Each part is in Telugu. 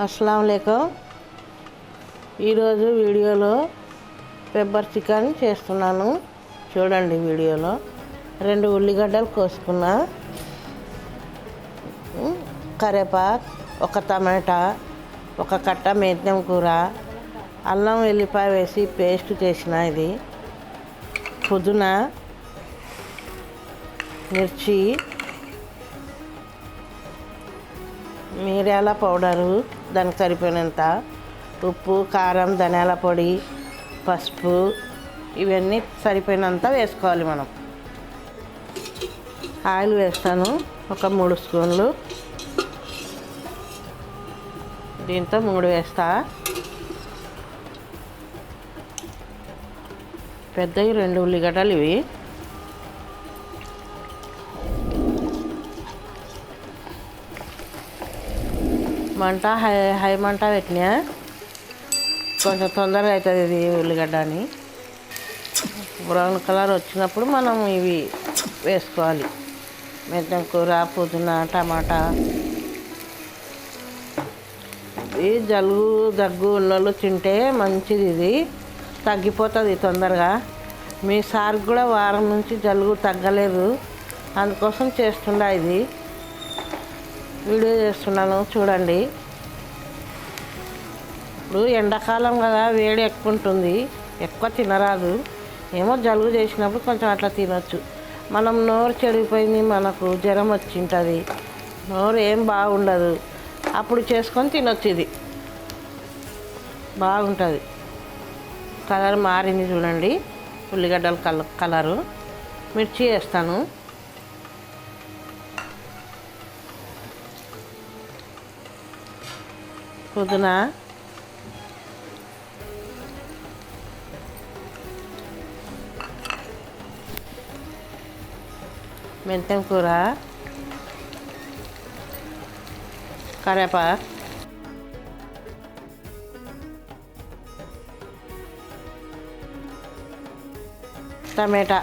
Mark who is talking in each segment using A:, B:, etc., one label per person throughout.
A: అస్సలాము అలైకుం. ఈరోజు వీడియోలో పెప్పర్ చికెన్ చేస్తున్నాను. చూడండి వీడియోలో 2 ఉల్లిగడ్డలు కోసుకున్నా, కరివేపాకు, 1 టమాటా, 1 కట్ట మెంతం కూర, అల్లం వెల్లిపాయ వేసి పేస్ట్ చేసిన, ఇది పుదీనా, మిర్చి, మిరియాల పౌడరు, దానికి సరిపోయినంత ఉప్పు, కారం, ధనియాల పొడి, పసుపు, ఇవన్నీ సరిపోయినంత వేసుకోవాలి మనం. ఆయిల్ వేస్తాను, ఒక 3 స్పూన్లు. దీంతో 3 వేస్తా. పెద్దవి 2 ఉల్లిగడ్డలు ఇవి. మంట హై మంట పెట్టినా, కొంచెం తొందరగా అవుతుంది ఇది ఉల్లిగడ్డ అని. బ్రౌన్ కలర్ వచ్చినప్పుడు మనం ఇవి వేసుకోవాలి. మెంతం కూర, పుదీనా, టమాటా. ఇది జలుబు దగ్గు ఉన్నోళ్ళు తింటే మంచిది, ఇది తగ్గిపోతుంది తొందరగా. మీ సార్కి కూడా వారం నుంచి జలుబు తగ్గలేదు, అందుకోసం చేస్తుండా ఇది వీడియో చేస్తున్నాను, చూడండి. ఇప్పుడు ఎండాకాలం కదా, వేడి ఎక్కువ ఉంటుంది, ఎక్కువ తినరాదు. ఏమో జలుబు చేసినప్పుడు కొంచెం అట్లా తినొచ్చు. మనం నోరు చెడిపోయింది, మనకు జ్వరం వచ్చి ఉంటుంది, నోరు ఏం బాగుండదు, అప్పుడు చేసుకొని తినొచ్చు. ఇది బాగుంటుంది. కలర్ మారింది చూడండి, ఉల్లిగడ్డల కలరు. మిర్చి వేస్తాను, పుదీనా, మెంతం కూర, కరివేపాకు, టమాటా,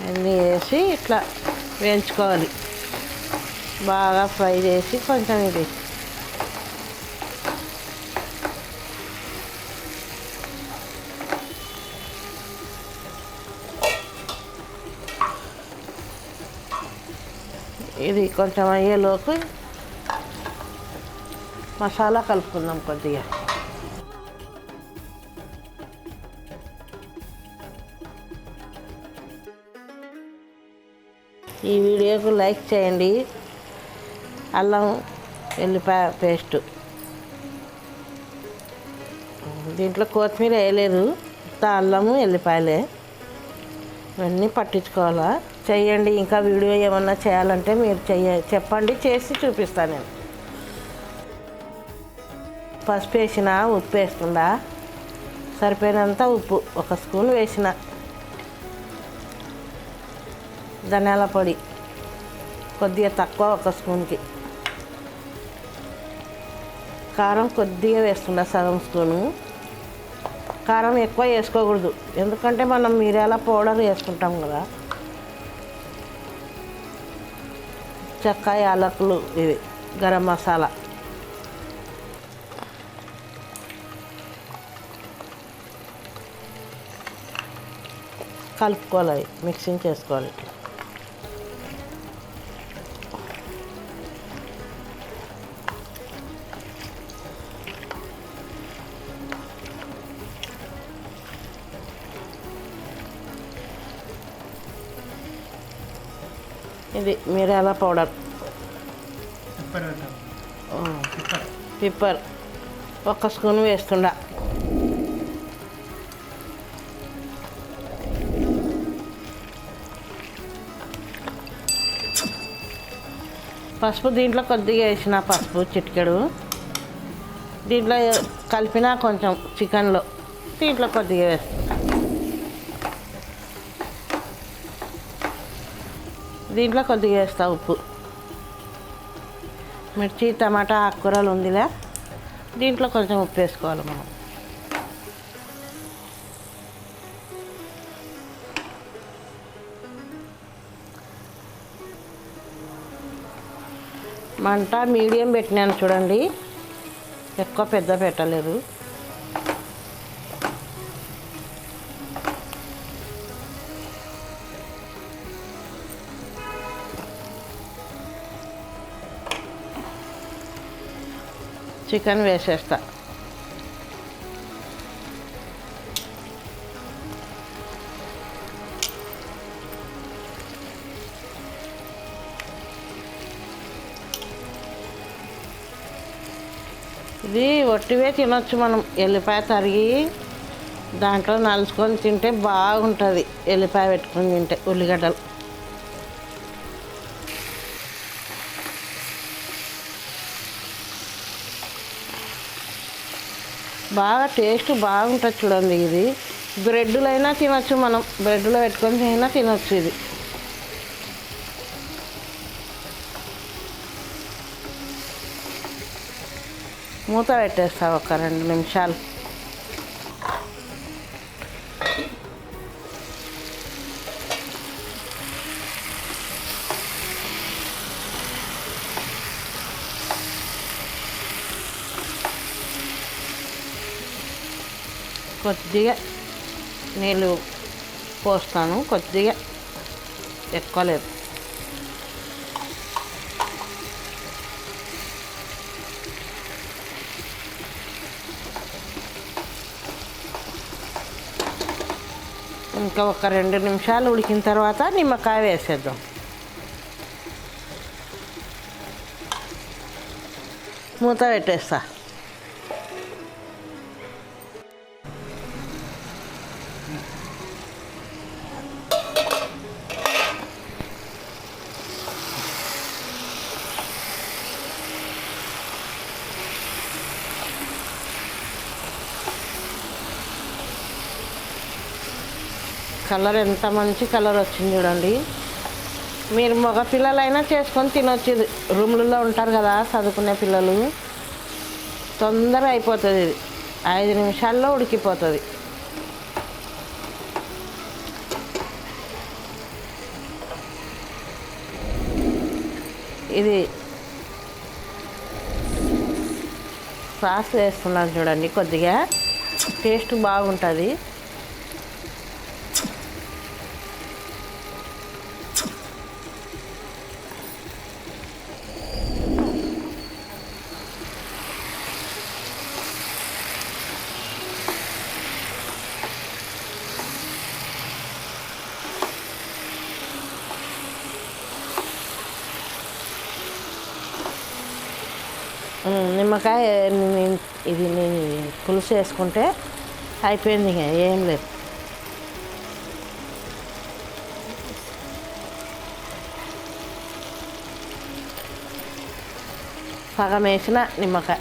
A: అన్నీ వేసి ఇట్లా వేయించుకోవాలి. బాగా ఫ్రై చేసి కొంచెం ఇది కొంచెం అయ్యేలోపు మసాలా కలుపుకుందాం కొద్దిగా. ఈ వీడియోకు లైక్ చేయండి. అల్లం వెల్లిపాయ పేస్టు, దీంట్లో కొత్తిమీర వేయలేదు, అల్లము వెల్లిపాయలే, ఇవన్నీ పట్టించుకోవాలా. చెయ్యండి. ఇంకా వీడియో ఏమన్నా చేయాలంటే మీరు చెప్పండి, చేసి చూపిస్తాను నేను. పసుపు వేసిన, ఉప్పు వేస్తుందా, సరిపోయినంత ఉప్పు 1 స్పూన్ వేసిన, ధనియాల పొడి కొద్దిగా తక్కువ 1 స్పూన్కి, కారం కొద్దిగా వేస్తుండ, సగం స్పూను. కారం ఎక్కువ వేసుకోకూడదు, ఎందుకంటే మనం మిరియాల పౌడర్ వేసుకుంటాం కదా. చెక్క, యాలకులు, ఇది గరం మసాలా. కలుపుకోవాలి, మిక్సింగ్ చేసుకోవాలి. ఇది మిరియాల పౌడర్, పిప్పర్ 1 స్పూన్ వేస్తుండా. పసుపు దీంట్లో కొద్దిగా వేసిన, పసుపు చిటికెడు. దీంట్లో కలిపిన కొంచెం చికెన్లో, దీంట్లో కొద్దిగా వేస్తాం. దీంట్లో కొద్దిగా వేస్తా ఉప్పు. మిర్చి, టమాటా, ఆకుకూరలు ఉందిలే, దీంట్లో కొంచెం ఉప్పు వేసుకోవాలి మనం. మంట మీడియం పెట్టినాను చూడండి, ఎక్కువ పెద్ద పెట్టలేదు. చికెన్ వేసేస్తా. ఇది ఒట్టివే తినొచ్చు మనం. ఎల్లిపాయ తరిగి దాంట్లో నలుచుకొని తింటే బాగుంటుంది. ఎల్లిపాయ పెట్టుకొని తింటే ఉల్లిగడ్డలు బాగా టేస్ట్ బాగుంటుంది చూడండి. ఇది బ్రెడ్లో అయినా తినొచ్చు, మనం బ్రెడ్లో పెట్టుకొని అయినా తినొచ్చు. ఇది మూత పెట్టేస్తా ఒక 2 నిమిషాలు. కొద్దిగా నీళ్ళు పోస్తాను, కొద్దిగా, ఎక్కువ లేదు. ఇంకా ఒక 2 నిమిషాలు ఉడికిన తర్వాత నిమ్మకాయ వేసేద్దాం. మూత పెట్టేస్తా. కలర్ ఎంత మంచి కలర్ వచ్చింది చూడండి. మీరు మగ పిల్లలైనా చేసుకొని తినొచ్చు. ఇది రూమ్లలో ఉంటారు కదా చదువుకునే పిల్లలు, తొందరగా అయిపోతుంది. ఇది 5 నిమిషాల్లో ఉడికిపోతుంది. ఇది సాస్ వేస్తున్నాను చూడండి, కొద్దిగా టేస్ట్ బాగుంటుంది. నిమ్మకాయ ఇది నేను పులుసు వేసుకుంటే అయిపోయింది, ఇక ఏం లేదు. సగం వేసిన నిమ్మకాయ.